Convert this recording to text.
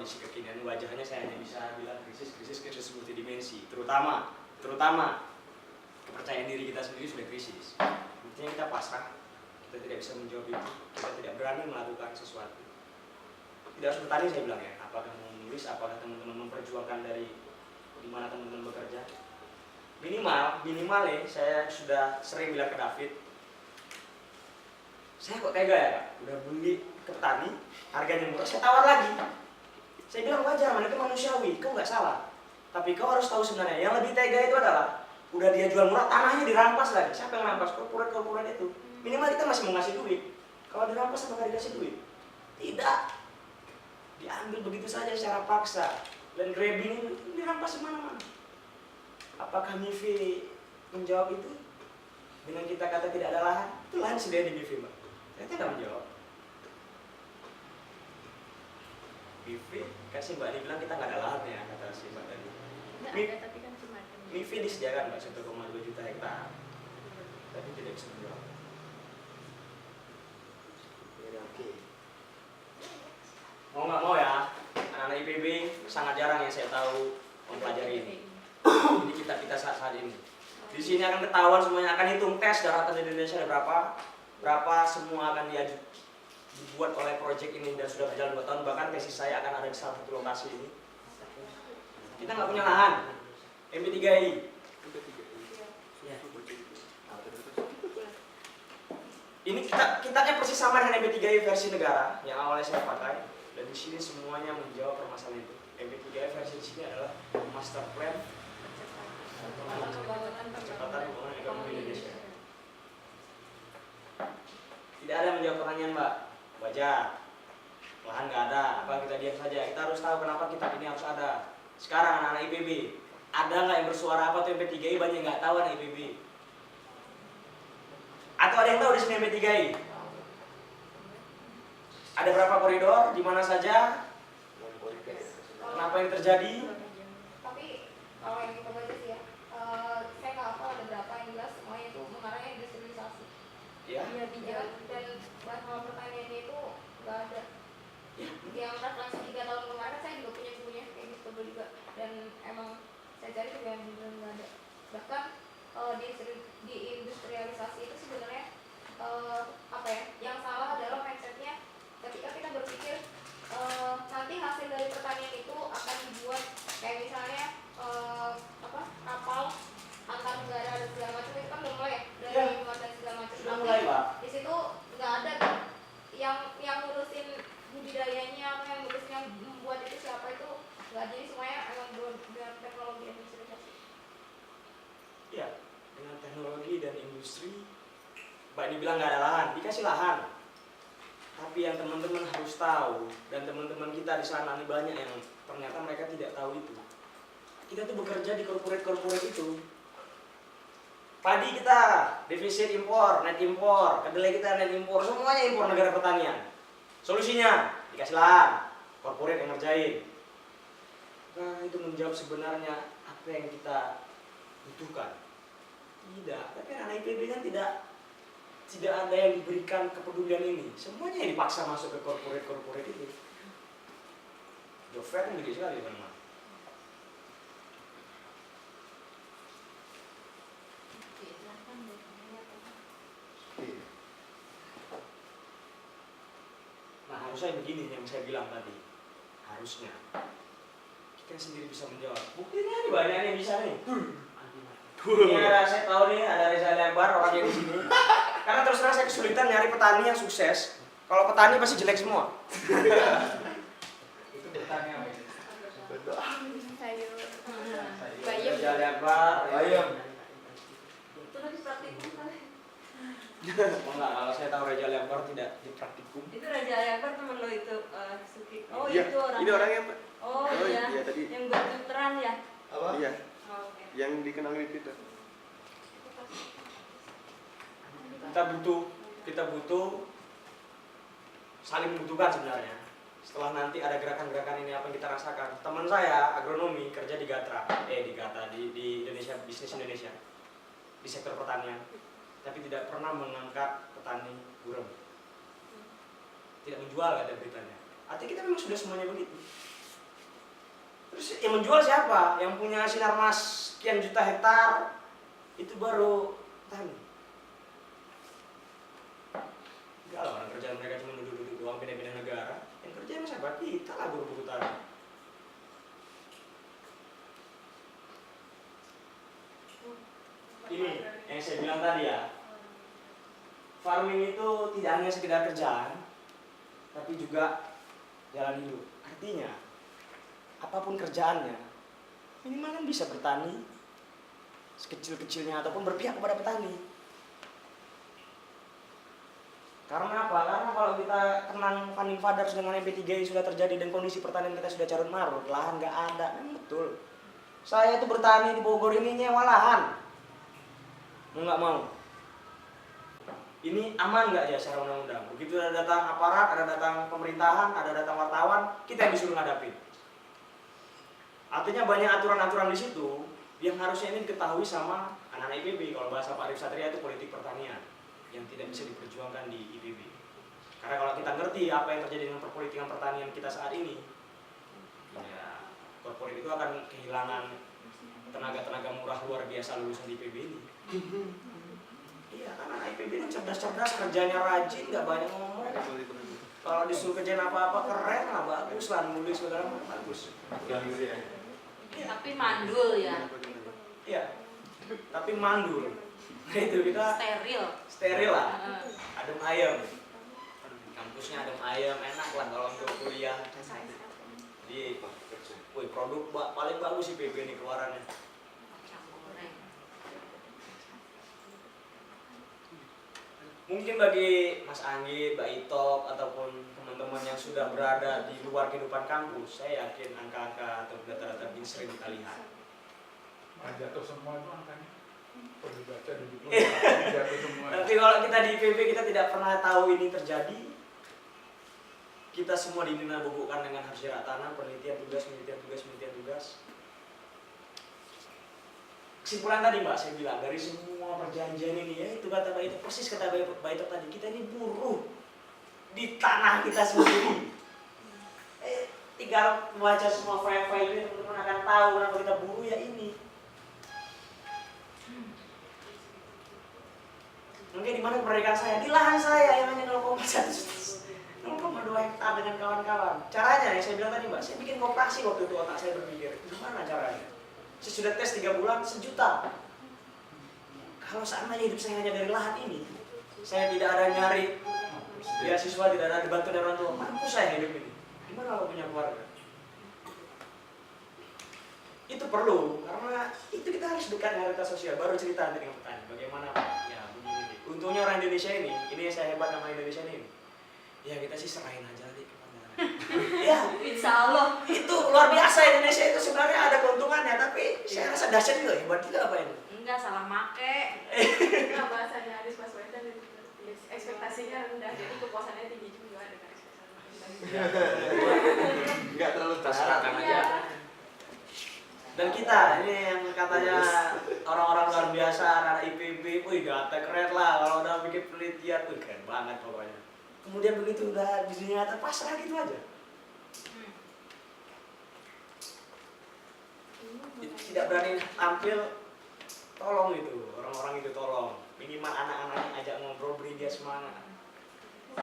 kondisi kekinian wajahnya saya hanya bisa bilang krisis multidimensi, terutama kepercayaan diri kita sendiri sudah krisis. Intinya kita pasrah, kita tidak bisa menjawab itu, kita tidak berani melakukan sesuatu. Tidak harus bertani saya bilang ya, apakah mau menulis, apakah teman-teman memperjuangkan dari di mana teman-teman bekerja. Minimal ya, saya sudah sering bilang ke David, saya kok tega ya Kak, udah beli ke petani, harganya murah, saya tawar lagi. Saya bilang wajar, mana itu manusiawi, kau nggak salah. Tapi kau harus tahu sebenarnya, yang lebih tega itu adalah udah dia jual murah, tanahnya dirampas lagi. Siapa yang rampas? Korporat itu. Minimal kita masih mau ngasih duit. Kalau dirampas apa nggak dikasih duit? Tidak. Diambil begitu saja secara paksa. Dan grabbing itu dirampas semana-mana. Apakah MIFI menjawab itu? Dengan kita kata tidak ada lahan, itu lahan sudah di MIFI Mbak. Saya tidak menjawab. MIFI, kasih Mbak Ani bilang kita nggak ada lahan ya, kata si Mbak tadi. Nggak ada, tapi kan cuma MIFI disediakan Mbak 1,2 juta hektar, tapi tidak bisa menjawab. Ya, oke. Mau nggak mau ya, anak-anak IPB sangat jarang yang saya tahu mempelajari ini. Ini kita saat ini. Di sini akan ketahuan semuanya, akan hitung tes daratan di Indonesia ada berapa semua akan dibuat oleh proyek ini dan sudah berjalan 2 tahun. Bahkan tesis saya akan ada di salah satu lokasi ini. Kita nggak punya lahan. MP3I. Ya. Ini kita persis sama dengan MP3I versi negara yang awalnya saya pakai. Dan di sini semuanya menjawab permasalahan itu. MP3I versi di sini adalah master plan percepatan hubungan ekonomi Indonesia. Tidak ada menjawab pertanyaan Mbak. Wajar. Lahan nggak ada. Apa kita diam saja? Kita harus tahu kenapa kitab ini harus ada. Sekarang anak-anak IPB, ada nggak yang bersuara apa tuh MP3I? Banyak yang nggak tahu anak IPB. Atau ada yang tahu di sini MP3I? Ada berapa koridor? Di mana saja? Kenapa yang terjadi? Tapi kalau yang kita baca sih ya, saya nggak hafal ada berapa yang jelas semuanya itu mengarahnya industrialisasi. Ya. Ya, dan bahasa pertanyaannya itu nggak ada. Ya. Yang refleksi 3 tahun kemarin saya juga punya bukunya kayak gitu juga, dan emang saya cari juga yang benar nggak ada. Bahkan di industrialisasi itu sebenarnya apa ya? Yang salah adalah mindsetnya ketika kita berpikir nanti hasil dari pertanian itu akan dibuat kayak misalnya kapal antar negara dan segala macam, itu kan udah mulai ya dari muat dan segala macam. Sudah mulai Pak. Di situ nggak ada kan yang ngurusin budidayanya atau yang ngurusin yang membuat itu siapa, itu nggak. Jadi semuanya emang dengan teknologi industrialisasi. Ya, dengan teknologi dan industri. Mbak ini bilang nggak ada lahan, dikasih lahan. Tapi yang teman-teman harus tahu, dan teman-teman kita di sana nih banyak yang ternyata mereka tidak tahu itu. Kita tuh bekerja di korporat itu. Padi kita defisit impor, net impor, kedelai kita net impor, semuanya impor negara pertanian. Solusinya dikasih lahan, korporat yang ngerjain. Nah itu menjawab sebenarnya apa yang kita butuhkan. Tidak, tapi anak IPB kan tidak ada yang diberikan kepedulian ini. Semuanya yang dipaksa masuk ke korporat itu. Job fair kan gede sekali teman-teman. Nah harusnya begini yang saya bilang tadi. Harusnya kita sendiri bisa menjawab. Buktinya nih banyak yang bisa nih. Ini ada, saya tahu nih ada Reza Lebar orangnya di sini. Karena terus terang saya kesulitan nyari petani yang sukses. Kalau petani pasti jelek semua. Itu petani apa itu? sayur Bayam. Reza Lebar, bayam. Itu lagi praktikum kan? Enggak, kalau saya tahu Reza Lebar tidak di praktikum. Itu Raja Lebar teman lo itu Suki. Oh Iya, itu orang. ini orangnya Pak. Oh iya. Iya tadi. Yang bertuteran ya. Apa? Iya. Oh, oke. Yang dikenal di Twitter. Kita butuh saling membutuhkan sebenarnya. Setelah nanti ada gerakan-gerakan ini apa yang kita rasakan. Teman saya agronomi kerja di di Indonesia, bisnis Indonesia di sektor pertanian, tapi tidak pernah mengangkat petani gurem, tidak menjual, ada beritanya. Artinya kita memang sudah semuanya begitu. Terus yang menjual siapa? Yang punya sinar mas sekian juta hektar itu baru tani. Enggak lah, orang kerjaan mereka cuma duduk-duduk doang, pindah-pindah negara. Yang kerjanya siapa? Kita lah buruh tani. Ini yang saya bilang tadi ya, farming itu tidak hanya sekedar kerjaan, tapi juga jalan hidup. Artinya, apapun kerjaannya, minimal kan bisa bertani sekecil-kecilnya ataupun berpihak kepada petani. Karena apa? Karena kalau kita kenang Founding Fathers dengan MP3 yang sudah terjadi dan kondisi pertanian kita sudah carut marut, lahan nggak ada, memang betul. Saya itu bertani di Bogor ini nyewa lahan, nggak mau. Ini aman nggak ya secara undang-undang? Begitu ada datang aparat, ada datang pemerintahan, ada datang wartawan, kita yang disuruh ngadapin. Artinya banyak aturan-aturan di situ yang harusnya ini diketahui sama anak-anak IPB. Kalau bahasa Pak Arif Satria itu politik pertanian yang tidak bisa diperjuangkan di IPB. Karena kalau kita ngerti apa yang terjadi dengan perpolitikan pertanian kita saat ini, ya korporat itu akan kehilangan tenaga-tenaga murah luar biasa lulusan di IPB ini. Iya, kan anak IPB ini cerdas-cerdas, kerjanya rajin, nggak banyak ngomong. Kalau disuruh kerjain apa-apa keren lah, bagus lah, nulis segala macam bagus. Tapi mandul ya. Iya, tapi mandul. Nah itu kita steril lah, adem ayem. Kampusnya adem ayem, enak lah kalau untuk kuliah. Jadi, wih, produk paling bagus IPB ini keluarannya. Mungkin bagi Mas Anggi, Mbak Itop, ataupun teman-teman yang sudah berada di luar kehidupan kampus, saya yakin angka-angka atau data-data ini sering kita lihat. Jatuh semua itu angkanya. Perlu baca di buku, jatuh semua. Tapi kalau kita di IPB kita tidak pernah tahu ini terjadi. Kita semua dibubukkan dengan harus jarak tanam, penelitian tugas. Kesimpulan tadi Mbak, saya bilang dari semua perjanjian ini ya itu kata Mbak itu persis kata Mbak itu tadi, kita ini buruh di tanah kita sendiri. Tinggal membaca semua file-file ini teman-teman akan tahu kenapa kita buruh ya ini. Mungkin di mana kemerdekaan saya? Di lahan saya yang hanya 0,2 hektar dengan kawan-kawan. Caranya yang saya bilang tadi Mbak, saya bikin koperasi waktu itu otak saya berpikir, gimana caranya? Saya sudah tes 3 bulan, 1 juta. Kalau seandainya hidup saya hanya dari lahan ini, saya tidak ada nyari beasiswa, tidak ada dibantu dari orang tua, mampu saya hidup ini. Gimana kalau punya keluarga? Itu perlu, karena itu kita harus dekat dengan realitas sosial. Baru cerita nanti dengan petani, bagaimana ya begini. Untungnya orang Indonesia ini yang saya hebat nama Indonesia ini. Ya kita sih serahin aja nanti. Ya, Insya Allah. itu luar biasa Indonesia itu sebenarnya ada keuntungannya, tapi saya rasa dahsyat juga hebat juga apa ini? Enggak salah make. Nah, bahasanya Anies Baswedan itu ekspektasinya rendah, jadi kepuasannya tinggi juga dengan ekspektasi. Enggak terlalu Terserahkan besar. aja. Dan kita ini yang katanya orang-orang luar biasa, anak IPB, wih data keren lah kalau udah bikin penelitian, wih keren banget pokoknya. Kemudian begitu udah di dunia nyata pasrah gitu aja. Tidak berani tampil, tolong itu orang-orang itu tolong. Minimal anak-anaknya ajak ngobrol, beri dia semangat.